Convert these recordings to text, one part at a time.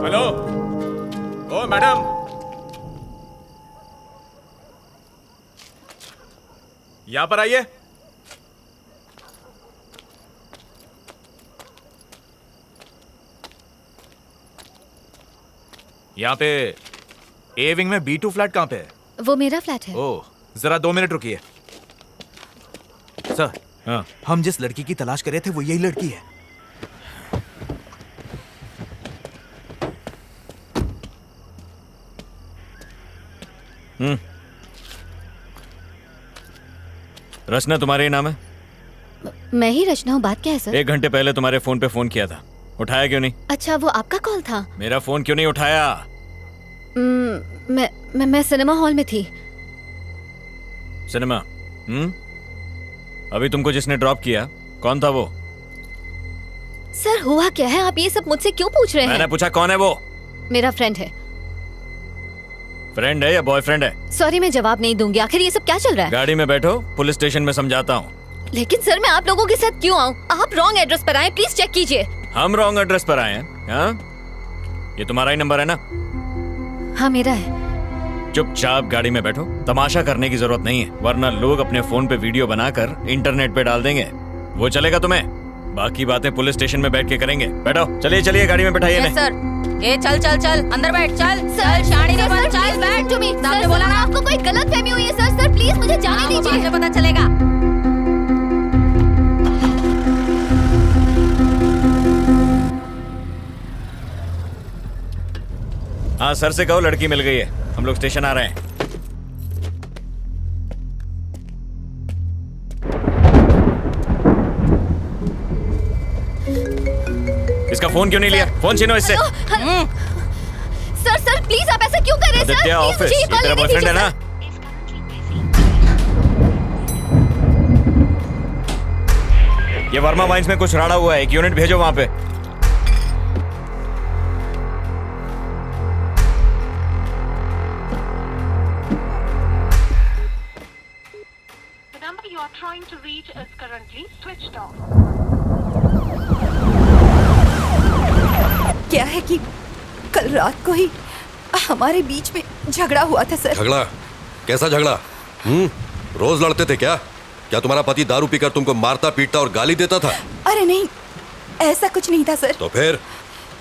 Hello, ओ madam, यहां पर आइए। यहाँ पे ए विंग में B2 फ्लैट कहाँ पे है? वो मेरा फ्लैट है। ओह, जरा 2 मिनट रुकिए। सर, हाँ, हम जिस लड़की की तलाश कर रहे थे वो यही लड़की है। रचना तुम्हारे ही नाम है? मैं ही रचना हूँ। बात क्या है सर? 1 घंटे पहले तुम्हारे फोन पे फोन किया था, उठाया क्यों नहीं? अच्छा, वो आपका कॉल था? मेरा फोन क्यों नहीं उठाया? मैं सिनेमा हॉल में थी। सिनेमा? अभी तुमको जिसने ड्रॉप किया कौन था वो? सर, हुआ क्या है? आप ये सब मुझसे क्यों पूछ रहे हैं? मैंने पूछा कौन है वो? मेरा फ्रेंड है। फ्रेंड है या बॉयफ्रेंड है? सॉरी, मैं जवाब नहीं दूंगी। आखिर ये सब क्या चल रहा है? गाड़ी में बैठो, पुलिस स्टेशन में समझाता हूँ। लेकिन सर, मैं आप लोगों के साथ क्यों आऊँ? आप रॉन्ग एड्रेस पर आए, प्लीज चेक कीजिए। हम रॉन्ग एड्रेस पर आए हैं? हाँ? ये तुम्हारा ही नंबर है ना? हाँ, मेरा है। चुपचाप गाड़ी में बैठो, तमाशा करने की जरूरत नहीं है, वरना लोग अपने फोन पे वीडियो बनाकर इंटरनेट पे डाल देंगे। वो चलेगा तुम्हें? बाकी बातें पुलिस स्टेशन में बैठ के करेंगे। बैठो, चलिए चलिए गाड़ी में बैठाइए। Yes sir. ये चल चल चल अंदर बैठ। चल चल शानी ने बोला चल बैठ। सर, बोला ना आपको कोई गलतफहमी हुई है। सर प्लीज मुझे जाने दीजिए। मुझे पता चलेगा। हाँ, सर से कहो लड़की मिल गई है, हम लोग स्टेशन आ रहे हैं। इसका फोन क्यों नहीं लिया? फोन छीनो इससे। सर प्लीज, आप ऐसा क्यों कर रहे हैं? सर आदित्य ऑफिस, ये तेरा बॉयफ्रेंड है ना? ये वर्मा वाइन्स में कुछ राड़ा हुआ है, एक यूनिट भेजो वहां पे। Trying to reach is currently switched off. क्या है कि कल रात को ही हमारे बीच में झगड़ा हुआ था सर। झगड़ा? कैसा झगड़ा? रोज लड़ते थे क्या? क्या तुम्हारा पति दारू पीकर तुमको मारता पीटता और गाली देता था? अरे नहीं, ऐसा कुछ नहीं था सर। तो फिर?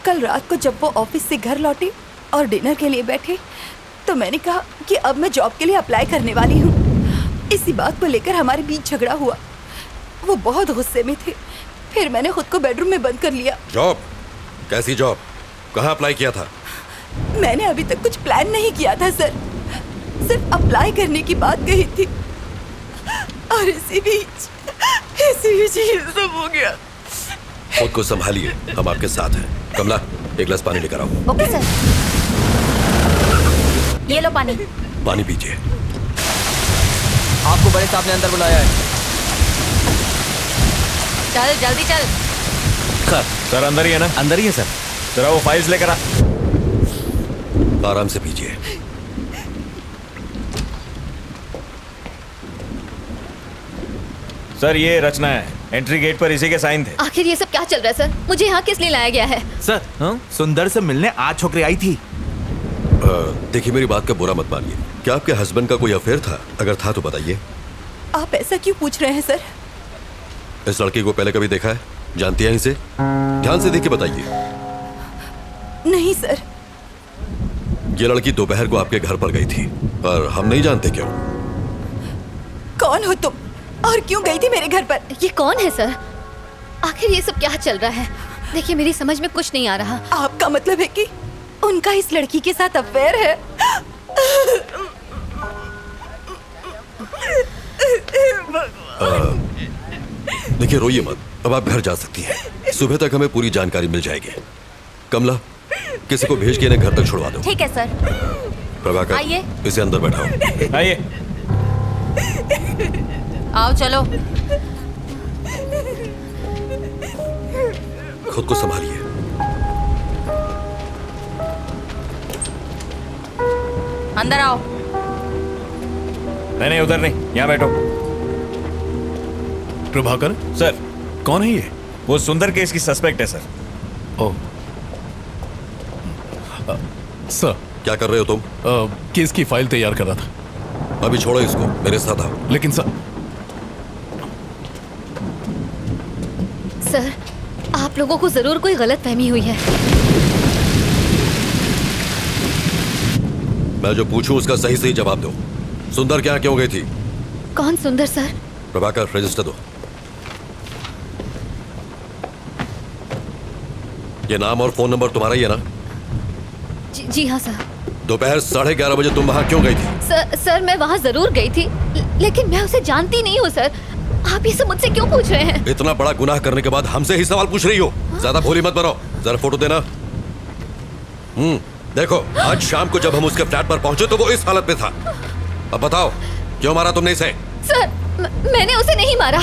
कल रात को जब वो ऑफिस से घर लौटे और डिनर के लिए बैठे तो मैंने कहा कि अब मैं जॉब के लिए अप्लाई करने वाली हूँ। इसी बात को लेकर हमारे बीच झगड़ा हुआ। वो बहुत गुस्से में थे। फिर मैंने खुद को बेडरूम में बंद कर लिया। जॉब? कैसी जॉब? कहाँ अप्लाई किया था? मैंने अभी तक कुछ प्लान नहीं किया था सर, सिर्फ अप्लाई करने की बात कही थी। और इसी बीच ये सब हो गया। खुद को संभालिए, हम आपके साथ हैं। कमला, एक गिलास पानी लेकर आओ। Okay sir. ये लो पानी। पानी पीजिए। आपको बड़े साहब ने अंदर बुलाया है। चल जल्दी चल। सर अंदर ही है ना? अंदर ही है सर। जरा वो फाइल्स लेकर आ। आराम से पीजिए। सर ये रचना है, एंट्री गेट पर इसी के साइन थे। आखिर ये सब क्या चल रहा है सर? मुझे यहाँ किस लिए लाया गया है? सर, सुंदर से मिलने आज छोकरी आई थी। देखिए, मेरी बात का बुरा मत मानिए। क्या आपके हस्बैंड का कोई अफेयर था? अगर था तो बताइए। आप ऐसा क्यों पूछ रहे हैं सर? इस लड़की को पहले कभी देखा है? जानती हैं इसे? ध्यान से देख के बताइए। नहीं सर। ये लड़की दोपहर को आपके घर पर गई थी और हम नहीं जानते क्यों। कौन हो तुम और क्यों गई थी मेरे घर पर? ये कौन है सर? आखिर ये सब क्या चल रहा है? देखिए, मेरी समझ में कुछ नहीं आ रहा। आपका मतलब है कि उनका इस लड़की के साथ अफेयर है? देखिए, रोइए मत। अब आप घर जा सकती हैं। सुबह तक हमें पूरी जानकारी मिल जाएगी। कमला, किसी को भेज के इन्हें घर तक छुड़वा दो। ठीक है सर। प्रभाकर, आइए। इसे अंदर बैठाओ। आइए। आओ चलो। खुद को संभालिए। अंदर आओ। नहीं उधर नहीं, यहाँ बैठो। प्रभाकर सर, कौन है ये? वो सुंदर केस की सस्पेक्ट है सर। ओ सर, क्या कर रहे हो तुम? केस की फाइल तैयार कर रहा था। अभी छोड़ो इसको, मेरे साथ आओ। लेकिन सर सर, आप लोगों को जरूर कोई गलत फहमी हुई है। मैं जो पूछूं उसका सही सही जवाब दो। सुंदर क्या क्यों गई थी? कौन सुंदर सर? प्रभाकर, रजिस्टर दो। ये नाम और फोन नंबर तुम्हारा ही है ना? जी हाँ सर। दोपहर 11:30 बजे तुम वहां क्यों गई थी? सर मैं वहाँ जरूर गई थी, लेकिन मैं उसे जानती नहीं हूँ सर। आप ये सब मुझसे क्यों पूछ रहे हैं? इतना बड़ा गुनाह करने के बाद हमसे ही सवाल पूछ रही हो? ज्यादा भोली मत बनो। जरा फोटो देना। देखो, आज शाम को जब हम उसके फ्लैट पर पहुंचे तो वो इस हालत में था। अब बताओ, क्यों मारा तुमने इसे? सर, मैंने उसे नहीं मारा।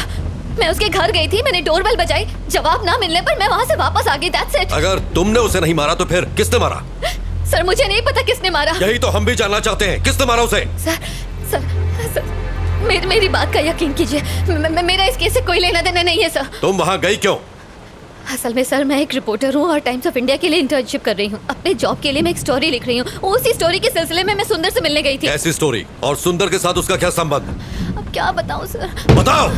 मैं उसके घर गई थी, मैंने डोरबेल बजाई, जवाब ना मिलने पर मैं वहाँ से वापस आ गई। That's it. अगर तुमने उसे नहीं मारा तो फिर किसने मारा? सर, मुझे नहीं पता किसने मारा। यही तो हम भी जानना चाहते हैं, किसने मारा उसे? सर, मेरी बात का यकीन कीजिए। मेरा इस केस से कोई लेना देना नहीं है सर। तुम वहां गई क्यों? असल में सर, मैं एक रिपोर्टर हूँ और टाइम्स ऑफ इंडिया के लिए इंटर्नशिप कर रही हूँ। अपने जॉब के लिए मैं एक स्टोरी लिख रही हूँ। उसी स्टोरी के सिलसिले में मैं सुंदर से मिलने गई थी। ऐसी स्टोरी? और सुंदर के साथ उसका क्या संबंध? अब क्या बताऊँ सर? बताओ।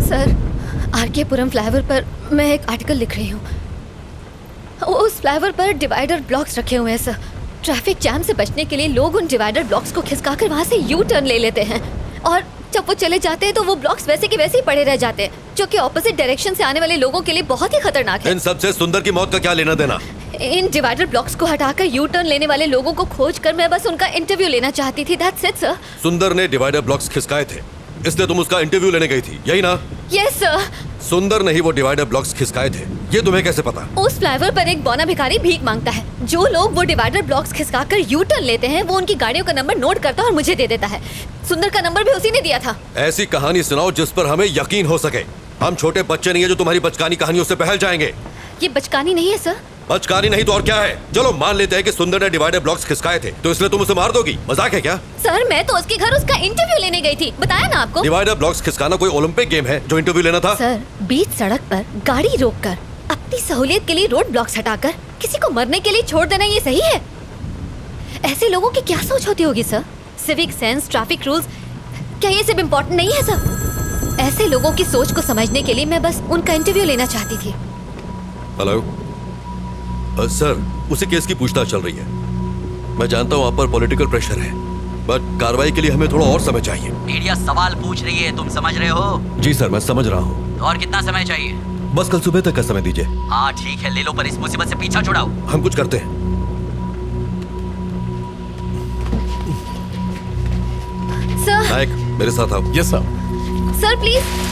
सर, आरके पुरम फ्लाईओवर पर मैं एक आर्टिकल लिख रही हूँ। उस फ्लाईओवर पर डिवाइडर ब्लॉक्स रखे हुए हैं सर। ट्रैफिक जैम से बचने के लिए लोग उन डिवाइडर ब्लॉक्स को खिसकाकर वहाँ से यू टर्न ले लेते हैं, और जब वो चले जाते हैं तो वो ब्लॉक्स वैसे के वैसे ही पड़े रह जाते हैं, जो कि ऑपोजिट डायरेक्शन से आने वाले लोगों के लिए बहुत ही खतरनाक है। इन सबसे सुंदर की मौत का क्या लेना देना? इन डिवाइडर ब्लॉक्स को हटाकर यू टर्न लेने वाले लोगों को खोजकर मैं बस उनका इंटरव्यू लेना चाहती थी। That's it sir. सुंदर ने डिवाइडर ब्लॉक्स खिसकाए थे, इसलिए तुम उसका इंटरव्यू लेने गई थी, यही ना? Yes sir. सुंदर ने ही वो डिवाइडर ब्लॉक्स खिसकाए थे, ये तुम्हें कैसे पता? उस फ्लाईओवर पर एक बौना भिखारी भीख मांगता है। जो लोग वो डिवाइडर ब्लॉक्स खिसकाकर यू टर्न लेते हैं, वो उनकी गाड़ियों का नंबर नोट करता है और मुझे दे देता है। सुंदर का नंबर भी उसी ने दिया था। ऐसी कहानी सुनाओ जिस पर हमें यकीन हो सके। हम छोटे बच्चे नहीं है जो तुम्हारी बचकानी कहानियों से बहल जाएंगे। ये बचकानी नहीं है सर। बचकानी नहीं तो और क्या है? चलो मान लेते हैं कि सुंदर ने डिवाइडर ब्लॉक्स खिसकाए थे, तो इसलिए तुम उसे मार दोगी? मजाक है क्या? सर, मैं तो उसके घर उसका इंटरव्यू लेने गई थी, बताया ना आपको। डिवाइडर ब्लॉक्स खिसकाना कोई ओलंपिक गेम है जो इंटरव्यू लेना था? सर, बीच सड़क पर गाड़ी रोककर अपनी सहूलियत के लिए रोड ब्लॉक्स हटाकर किसी को मरने के लिए छोड़ देना, ये सही है? ऐसे लोगों की क्या सोच होती होगी sir? Civic sense, traffic rules, क्या ये सब इम्पोर्टेंट नहीं है सर? ऐसे लोगों की सोच को समझने के लिए मैं बस उनका इंटरव्यू लेना चाहती थी। हेलो सर, उसी केस की पूछताछ चल रही है। मैं जानता हूँ आप पर पॉलिटिकल प्रेशर है, बट कार्रवाई के लिए हमें थोड़ा और समय चाहिए। मीडिया सवाल पूछ रही है, तुम समझ रहे हो? जी सर, मैं समझ रहा हूँ। तो और कितना समय चाहिए? बस कल सुबह तक का समय दीजिए। हाँ ठीक है, ले लो, पर इस मुसीबत से पीछा छुड़ाओ। हम कुछ करते हैं। सर, नायक, मेरे साथ आओ। Yes sir. Sir please.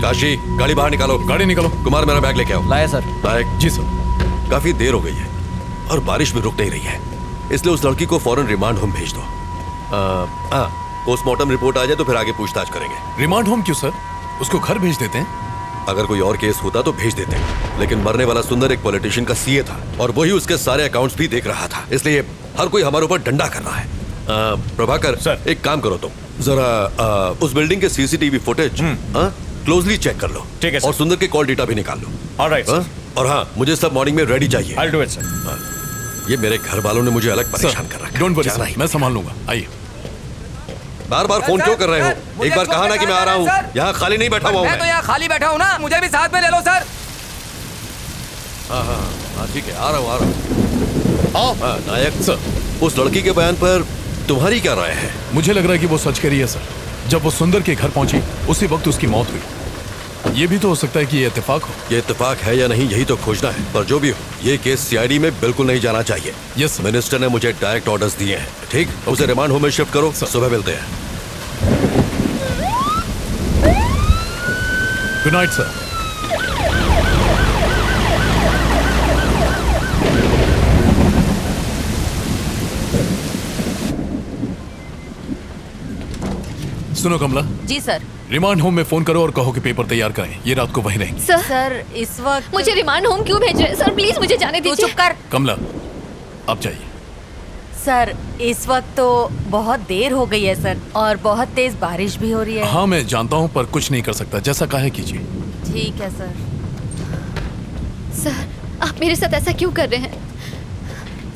Kashi, गाड़ी बाहर निकालो। गाड़ी निकालो। कुमार, मेरा बैग लेके आओ। लाया सर। नायक जी सर। काफी देर हो गई है और बारिश भी रुक नहीं रही है, इसलिए उस लड़की को फौरन रिमांड होम भेज दो। पोस्टमार्टम रिपोर्ट आ जाए तो फिर आगे पूछताछ करेंगे। रिमांड होम क्यों सर? उसको घर भेज देते हैं। अगर कोई और केस होता तो भेज देते, लेकिन मरने वाला सुंदर एक पॉलिटिशियन का सीए था और वही उसके सारे अकाउंट्स भी देख रहा था, इसलिए हर कोई हमारे ऊपर डंडा कर रहा है। प्रभाकर सर। एक काम करो, तुम जरा उस बिल्डिंग के सीसीटीवी फुटेज क्लोजली चेक कर लो। ठीक है सर। और सुंदर के कॉल डेटा भी निकाल लो। Alright sir. और हाँ, मुझे सब मॉर्निंग में रेडी चाहिए। I will do it sir. ये मेरे घर वालों ने मुझे अलग परेशान कर रखा है। डोंट वरी जाना सर, ही मैं संभाल लूंगा। आइए। बार बार फोन क्यों कर रहे हो? एक बार कहा ना कि मैं आ रहा हूँ। यहाँ खाली नहीं बैठा हुआ हूँ मैं तो यहाँ खाली बैठा हूँ ना, मुझे भी साथ में ले लो सर। हाँ ठीक है, आ रहा हूँ। हाँ नायक सर, उस लड़की के बयान पर तुम्हारी क्या राय है? मुझे लग रहा है कि वो सच कह रही है सर। जब वो सुंदर के घर पहुंची उसी वक्त उसकी मौत हुई। ये भी तो हो सकता है कि ये इत्तेफाक हो। ये इत्तेफाक है या नहीं, यही तो खोजना है। पर जो भी हो, ये केस सीआईडी में बिल्कुल नहीं जाना चाहिए। Yes sir. मिनिस्टर ने मुझे डायरेक्ट ऑर्डर्स दिए हैं। ठीक, उसे रिमांड होम में शिफ्ट करो। सुबह मिलते हैं। Good night sir. सुनो कमला, जी सर। रिमांड होम में फोन करो और कहो कि पेपर तैयार करें, ये रात को वहीं रहेंगे। सर इस वक्त मुझे रिमांड होम क्यों भेज रहे हैं सर? प्लीज मुझे जाने तू दीजिए। चुप कर। कमला आप जाइए। सर इस वक्त तो बहुत देर हो गई है सर, और बहुत तेज बारिश भी हो रही है। हाँ मैं जानता हूँ, पर कुछ नहीं कर सकता, जैसा कहे कीजिए। ठीक है सर। सर आप मेरे साथ ऐसा क्यों कर रहे हैं?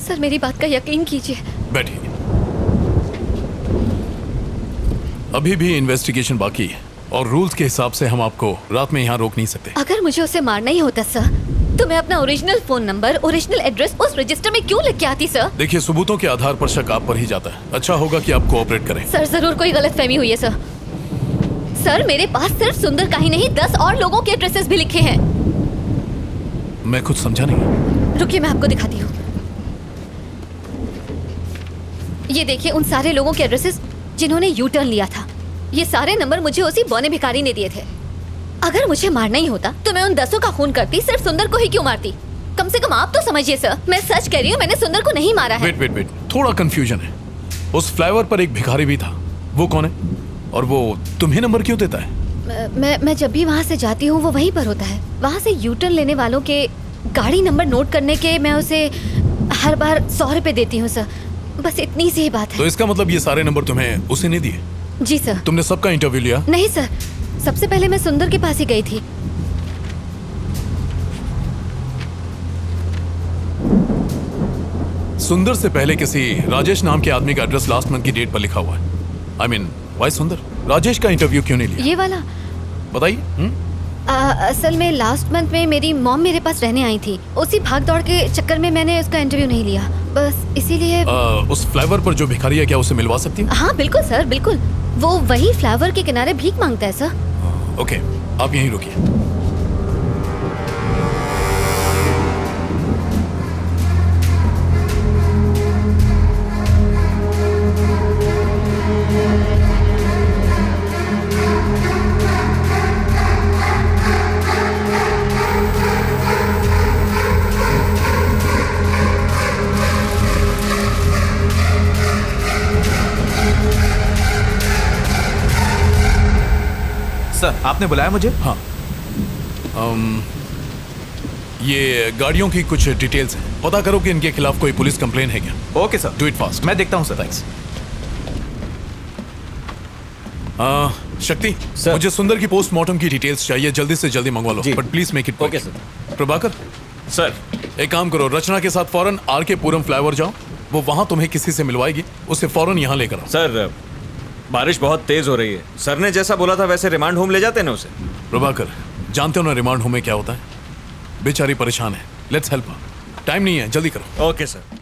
सर मेरी बात का यकीन कीजिए। बैठिए। अभी भी इन्वेस्टिगेशन बाकी है और रूल्स के हिसाब से हम आपको रात में यहाँ रोक नहीं सकते। अगर मुझे उसे मारना ही होता सर, तो मैं अपना original phone number, original address उस रजिस्टर में क्यों लिख के आती सर? देखिए सबूतों के आधार पर शक आप पर ही जाता है। अच्छा होगा कि आप कोऑपरेट करें। सर जरूर कोई गलतफहमी हुई है सर। सर मेरे पास सिर्फ सुंदर का ही नहीं 10 और लोगों के एड्रेसेस भी लिखे हैं। मैं कुछ समझा नहीं। रुकिए मैं आपको दिखाती हूँ। ये देखिए उन सारे लोगों के एड्रेसेस जिन्होंने यू टर्न लिया था। ये सारे नंबर मुझे उसी बौने भिखारी ने दिए थे। अगर मुझे मारना ही होता तो मैं उन 10 का खून करती, सिर्फ सुंदर को ही क्यों मारती? कम से कम आप तो समझिए सर, मैं सच कह रही हूँ, मैंने सुंदर को नहीं मारा है। वेट, थोड़ा कंफ्यूजन है। उस फ्लाईओवर पर एक भिखारी भी था, वो कौन है? और वो तुम्हें नंबर क्यों देता है? मैं जब भी वहाँ से जाती हूँ वो वहीं पर होता है। वहाँ से यू टर्न लेने वालों के गाड़ी नंबर नोट करने के मैं उसे हर बार 100 रुपए देती हूँ सर। बस इतनी सी ही बात है। तो इसका मतलब ये सारे नंबर तुम्हें उसे नहीं दिए? जी सर। तुमने सबका इंटरव्यू लिया? नहीं सर, सबसे पहले मैं सुंदर के पास ही गई थी। सुंदर से पहले किसी राजेश नाम के आदमी का एड्रेस लास्ट मंथ की डेट पर लिखा हुआ है। आई मीन वाई सुंदर राजेश का इंटरव्यू क्यों नहीं लिया? ये वाला बताइए। असल में लास्ट मंथ में मेरी मॉम मेरे पास रहने आई थी। उसी भाग दौड़ के चक्कर में मैंने उसका इंटरव्यू नहीं लिया, बस इसीलिए। उस फ्लाईओवर पर जो भिखारी है, क्या उसे मिलवा सकती हूँ? हाँ बिल्कुल सर, बिल्कुल। वो वही फ्लाईओवर के किनारे भीख मांगता है सर। ओके, आप यहीं रुकिए। सर आपने बुलाया मुझे? हाँ। ये गाड़ियों की कुछ डिटेल्स हैं, पता करो कि इनके खिलाफ कोई पुलिस कंप्लेन है क्या। Okay sir, do it fast. मैं देखता हूँ सर। थैंक्स। शक्ति सर, मुझे सुंदर की पोस्टमार्टम की डिटेल्स चाहिए, जल्दी से जल्दी मंगवा लो, but please make it. Okay sir. Prabhakar sir, एक काम करो, रचना के साथ फौरन आर के पुरम फ्लाईओवर जाओ, वो वहां तुम्हें किसी से मिलवाएगी, उसे फौरन यहाँ लेकर आओ। सर बारिश बहुत तेज हो रही है, सर ने जैसा बोला था वैसे रिमांड होम ले जाते ना उसे। प्रभाकर जानते हो ना रिमांड होम में क्या होता है? बेचारी परेशान है, लेट्स हेल्प। टाइम नहीं है, जल्दी करो। Okay sir.